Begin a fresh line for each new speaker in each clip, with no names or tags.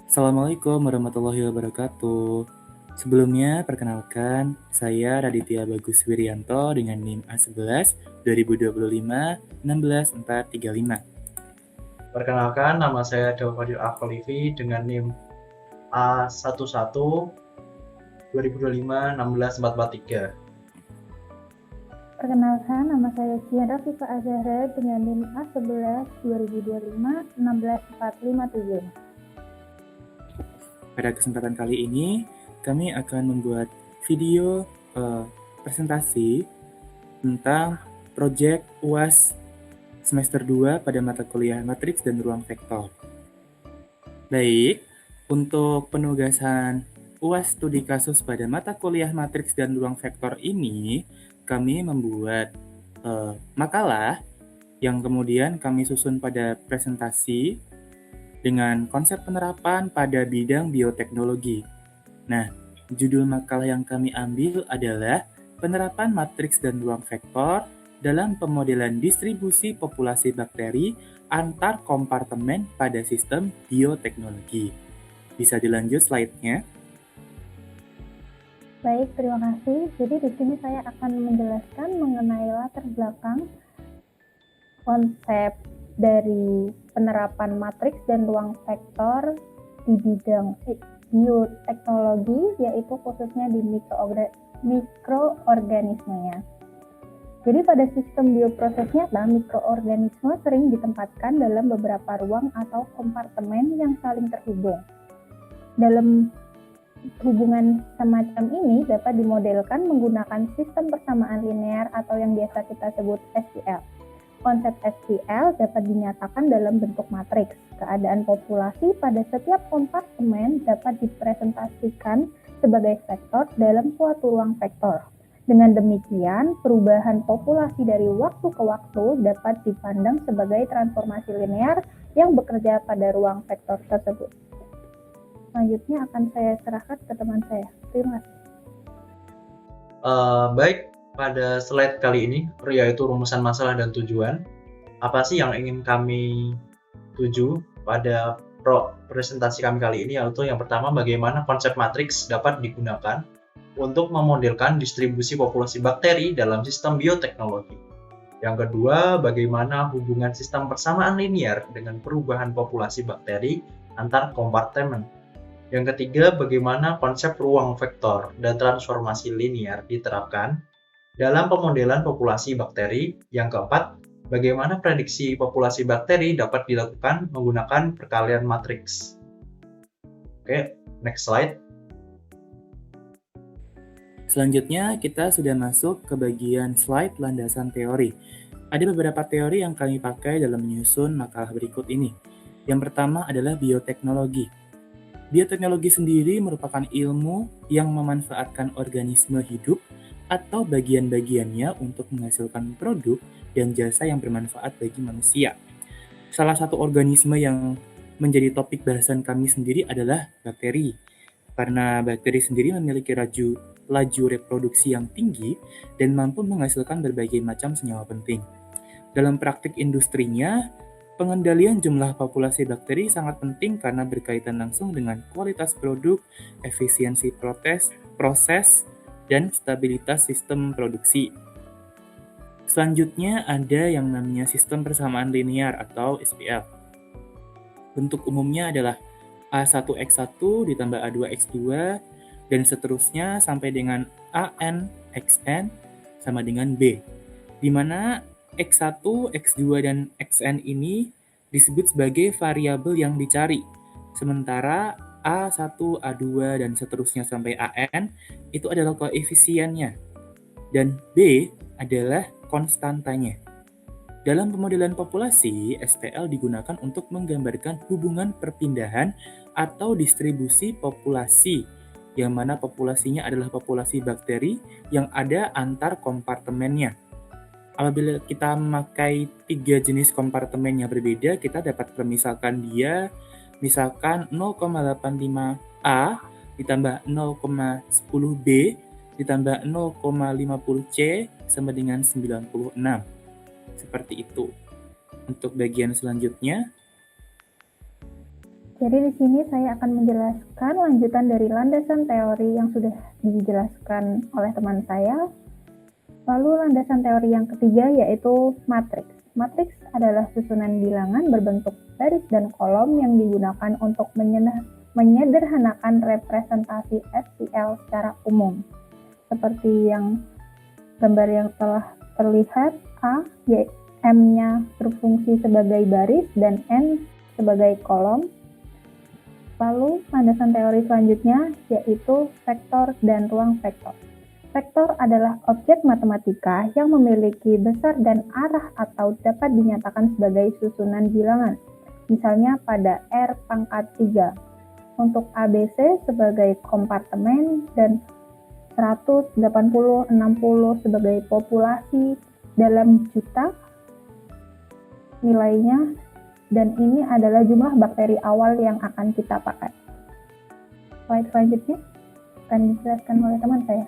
Assalamualaikum warahmatullahi wabarakatuh. Sebelumnya, perkenalkan, saya Raditya Bagus Wirianto dengan NIM A11 2025 16435.
Perkenalkan, nama saya Dawa Fadil Akolivi dengan NIM A11 2025 16443.
Perkenalkan, nama saya Cian Rafika Azahra dengan NIM A11 2025 16457.
Pada kesempatan kali ini, kami akan membuat video presentasi tentang proyek UAS semester 2 pada mata kuliah matriks dan ruang vektor. Baik, untuk penugasan UAS studi kasus pada mata kuliah matriks dan ruang vektor ini, kami membuat makalah yang kemudian kami susun pada presentasi dengan konsep penerapan pada bidang bioteknologi. Nah, judul makalah yang kami ambil adalah penerapan matriks dan ruang vektor dalam pemodelan distribusi populasi bakteri antar kompartemen pada sistem bioteknologi. Bisa dilanjut slide-nya.
Baik, terima kasih. Jadi di sini saya akan menjelaskan mengenai latar belakang konsep dari penerapan matriks dan ruang vektor di bidang bioteknologi, yaitu khususnya di mikroorganismenya. Jadi pada sistem bioproses nyata, mikroorganisme sering ditempatkan dalam beberapa ruang atau kompartemen yang saling terhubung. Dalam hubungan semacam ini dapat dimodelkan menggunakan sistem persamaan linear atau yang biasa kita sebut SPL. Konsep SPL dapat dinyatakan dalam bentuk matriks. Keadaan populasi pada setiap kompartemen dapat dipresentasikan sebagai vektor dalam suatu ruang vektor. Dengan demikian, perubahan populasi dari waktu ke waktu dapat dipandang sebagai transformasi linear yang bekerja pada ruang vektor tersebut. Selanjutnya akan saya serahkan ke teman saya. Terima kasih.
Baik, pada slide kali ini, yaitu rumusan masalah dan tujuan. Apa sih yang ingin kami tuju pada presentasi kami kali ini, yaitu yang pertama, bagaimana konsep matriks dapat digunakan untuk memodelkan distribusi populasi bakteri dalam sistem bioteknologi. Yang kedua, bagaimana hubungan sistem persamaan linear dengan perubahan populasi bakteri antar kompartemen. Yang ketiga, bagaimana konsep ruang vektor dan transformasi linear diterapkan dalam pemodelan populasi bakteri. Yang keempat, bagaimana prediksi populasi bakteri dapat dilakukan menggunakan perkalian matriks. Oke, next slide.
Selanjutnya, kita sudah masuk ke bagian slide landasan teori. Ada beberapa teori yang kami pakai dalam menyusun makalah berikut ini. Yang pertama adalah bioteknologi. Bioteknologi sendiri merupakan ilmu yang memanfaatkan organisme hidup atau bagian-bagiannya untuk menghasilkan produk dan jasa yang bermanfaat bagi manusia. Salah satu organisme yang menjadi topik bahasan kami sendiri adalah bakteri. Karena bakteri sendiri memiliki laju reproduksi yang tinggi dan mampu menghasilkan berbagai macam senyawa penting. Dalam praktik industrinya, pengendalian jumlah populasi bakteri sangat penting karena berkaitan langsung dengan kualitas produk, efisiensi proses, dan stabilitas sistem produksi. Selanjutnya ada yang namanya sistem persamaan linear atau SPL. Bentuk umumnya adalah A1X1 ditambah A2X2 dan seterusnya sampai dengan AN/XN sama dengan B, di mana X1, X2, dan XN ini disebut sebagai variabel yang dicari, sementara A1, A2, dan seterusnya sampai AN itu adalah koefisiennya, dan B adalah konstantanya. Dalam pemodelan populasi, SPL digunakan untuk menggambarkan hubungan perpindahan atau distribusi populasi, yang mana populasinya adalah populasi bakteri yang ada antar kompartemennya. Apabila kita memakai 3 jenis kompartemen yang berbeda, kita dapat permisalkan dia, misalkan 0,85A ditambah 0,10B ditambah 0,50C sama dengan 96. Seperti itu. Untuk bagian selanjutnya,
Jadi di sini saya akan menjelaskan lanjutan dari landasan teori yang sudah dijelaskan oleh teman saya. Lalu landasan teori yang ketiga yaitu matriks. Matriks adalah susunan bilangan berbentuk baris dan kolom yang digunakan untuk menyederhanakan representasi SQL secara umum. Seperti yang gambar yang telah terlihat, A, M-nya berfungsi sebagai baris dan N sebagai kolom. Lalu landasan teori selanjutnya yaitu vektor dan ruang vektor. Vektor adalah objek matematika yang memiliki besar dan arah atau dapat dinyatakan sebagai susunan bilangan. Misalnya pada R pangkat 3. Untuk ABC sebagai kompartemen dan 100, 80, 60 sebagai populasi dalam juta nilainya, dan ini adalah jumlah bakteri awal yang akan kita pakai. Slide selanjutnya akan dijelaskan oleh teman saya.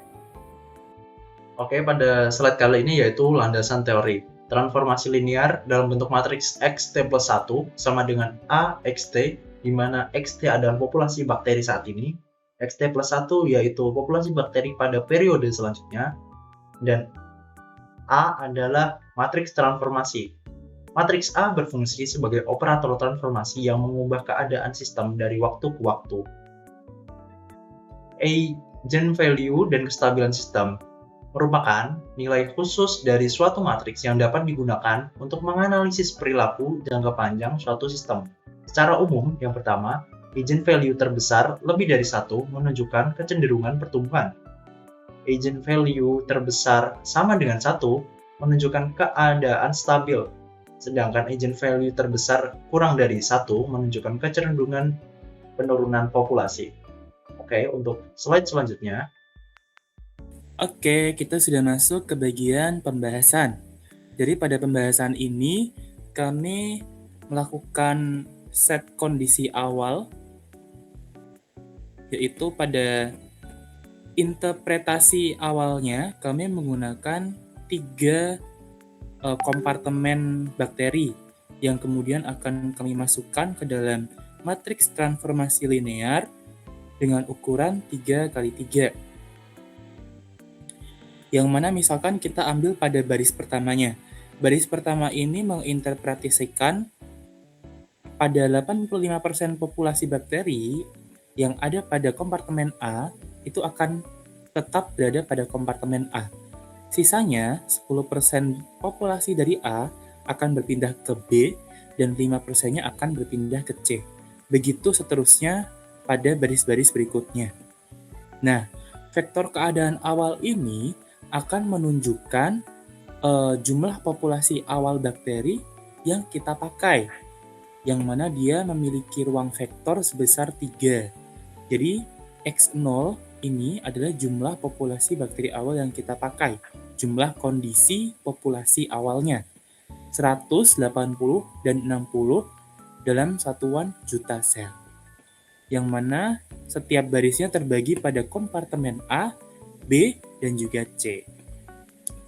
Oke, pada slide kali ini yaitu landasan teori. Transformasi linear dalam bentuk matriks XT plus 1 sama dengan AXT, di mana XT adalah populasi bakteri saat ini, XT plus 1 yaitu populasi bakteri pada periode selanjutnya, dan A adalah matriks transformasi. Matriks A berfungsi sebagai operator transformasi yang mengubah keadaan sistem dari waktu ke waktu. Eigenvalue dan kestabilan sistem merupakan nilai khusus dari suatu matriks yang dapat digunakan untuk menganalisis perilaku jangka panjang suatu sistem. Secara umum, yang pertama, eigenvalue terbesar lebih dari 1 menunjukkan kecenderungan pertumbuhan. Eigenvalue terbesar sama dengan 1 menunjukkan keadaan stabil. Sedangkan eigenvalue terbesar kurang dari 1 menunjukkan kecenderungan penurunan populasi. Oke, untuk slide selanjutnya.
Oke, kita sudah masuk ke bagian pembahasan. Jadi pada pembahasan ini, kami melakukan set kondisi awal, yaitu pada interpretasi awalnya, kami menggunakan 3 kompartemen bakteri yang kemudian akan kami masukkan ke dalam matriks transformasi linear dengan ukuran 3x3. Yang mana misalkan kita ambil pada baris pertamanya. Baris pertama ini menginterpretasikan pada 85% populasi bakteri yang ada pada kompartemen A itu akan tetap berada pada kompartemen A. Sisanya, 10% populasi dari A akan berpindah ke B dan 5%-nya akan berpindah ke C. Begitu seterusnya pada baris-baris berikutnya. Nah, vektor keadaan awal ini akan menunjukkan jumlah populasi awal bakteri yang kita pakai, yang mana dia memiliki ruang vektor sebesar 3. Jadi, X0 ini adalah jumlah populasi bakteri awal yang kita pakai. Jumlah kondisi populasi awalnya 100, 80, dan 60 dalam satuan juta sel. Yang mana setiap barisnya terbagi pada kompartemen A, B, dan juga C.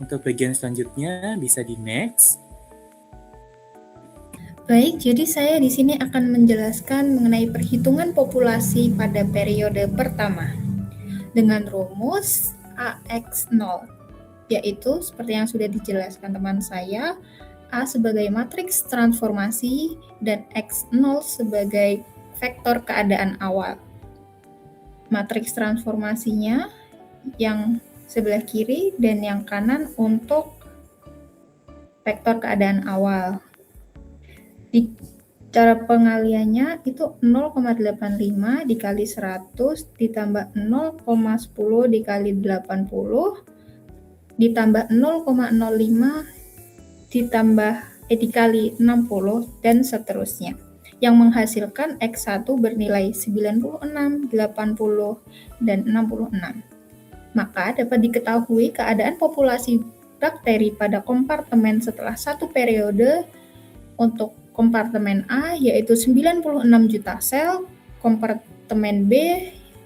Untuk bagian selanjutnya bisa di next.
Baik, jadi saya di sini akan menjelaskan mengenai perhitungan populasi pada periode pertama dengan rumus AX0, yaitu seperti yang sudah dijelaskan teman saya, A sebagai matriks transformasi dan X0 sebagai vektor keadaan awal. Matriks transformasinya yang sebelah kiri dan yang kanan untuk vektor keadaan awal. Di cara pengaliannya itu 0,85 dikali 100 ditambah 0,10 dikali 80 ditambah 0,05 dikali 60 dan seterusnya, yang menghasilkan X1 bernilai 96, 80, dan 66. Maka dapat diketahui keadaan populasi bakteri pada kompartemen setelah satu periode. Untuk kompartemen A yaitu 96 juta sel, kompartemen B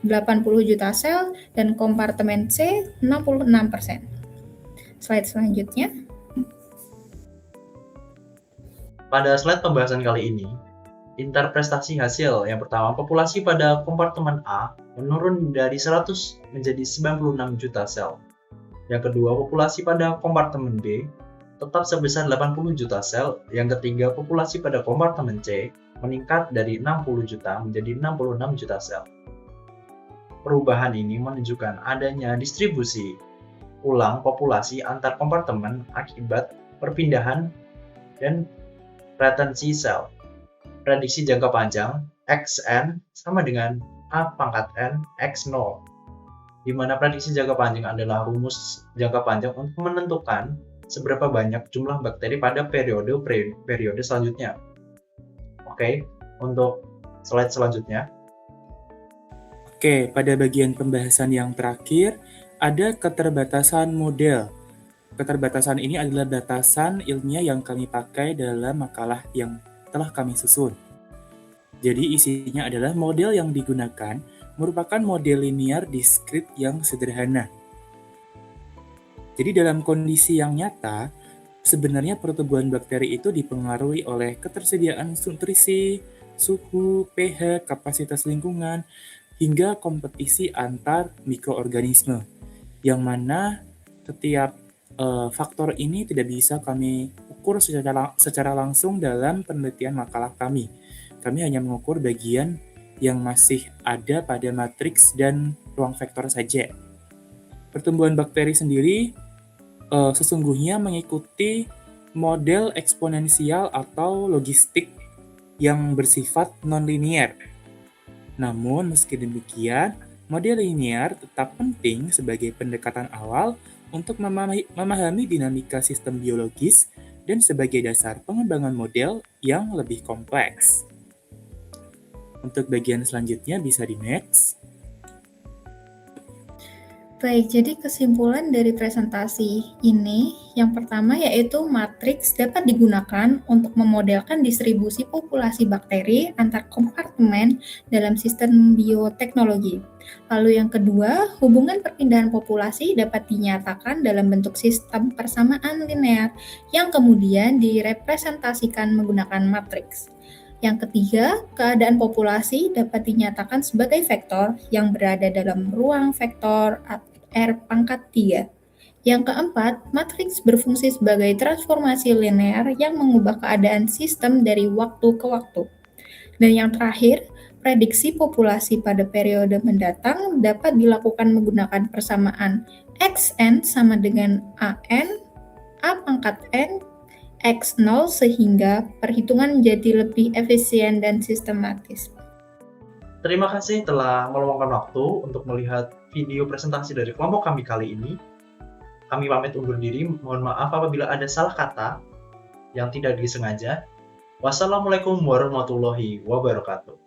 80 juta sel, dan kompartemen C 66%. Slide selanjutnya.
Pada slide pembahasan kali ini, interpretasi hasil. Yang pertama, populasi pada kompartemen A menurun dari 100 menjadi 96 juta sel. Yang kedua, populasi pada kompartemen B tetap sebesar 80 juta sel. Yang ketiga, populasi pada kompartemen C meningkat dari 60 juta menjadi 66 juta sel. Perubahan ini menunjukkan adanya distribusi ulang populasi antar kompartemen akibat perpindahan dan retensi sel. Prediksi jangka panjang XN sama dengan A pangkat N X0, di mana prediksi jangka panjang adalah rumus jangka panjang untuk menentukan seberapa banyak jumlah bakteri pada periode selanjutnya. Oke, untuk slide selanjutnya.
Oke, pada bagian pembahasan yang terakhir, ada keterbatasan model. Keterbatasan ini adalah batasan ilmiah yang kami pakai dalam makalah yang telah kami susun. Jadi isinya adalah model yang digunakan merupakan model linear diskrit yang sederhana. Jadi dalam kondisi yang nyata, sebenarnya pertumbuhan bakteri itu dipengaruhi oleh ketersediaan nutrisi, suhu, pH, kapasitas lingkungan, hingga kompetisi antar mikroorganisme, yang mana setiap faktor ini tidak bisa kami ukur secara langsung dalam penelitian makalah kami. Kami hanya mengukur bagian yang masih ada pada matriks dan ruang vektor saja. Pertumbuhan bakteri sendiri sesungguhnya mengikuti model eksponensial atau logistik yang bersifat non-linear. Namun, meski demikian, model linear tetap penting sebagai pendekatan awal untuk memahami dinamika sistem biologis dan sebagai dasar pengembangan model yang lebih kompleks. Untuk bagian selanjutnya bisa di next.
Baik, jadi kesimpulan dari presentasi ini, yang pertama yaitu matriks dapat digunakan untuk memodelkan distribusi populasi bakteri antar kompartemen dalam sistem bioteknologi. Lalu yang kedua, hubungan perpindahan populasi dapat dinyatakan dalam bentuk sistem persamaan linear yang kemudian direpresentasikan menggunakan matriks. Yang ketiga, keadaan populasi dapat dinyatakan sebagai vektor yang berada dalam ruang vektor R pangkat 3. Yang keempat, matriks berfungsi sebagai transformasi linear yang mengubah keadaan sistem dari waktu ke waktu. Dan yang terakhir, prediksi populasi pada periode mendatang dapat dilakukan menggunakan persamaan XN sama dengan AN, A pangkat N, X0 sehingga perhitungan menjadi lebih efisien dan sistematis.
Terima kasih telah meluangkan waktu untuk melihat video presentasi dari kelompok kami kali ini. Kami pamit undur diri, mohon maaf apabila ada salah kata yang tidak disengaja. Wassalamualaikum warahmatullahi wabarakatuh.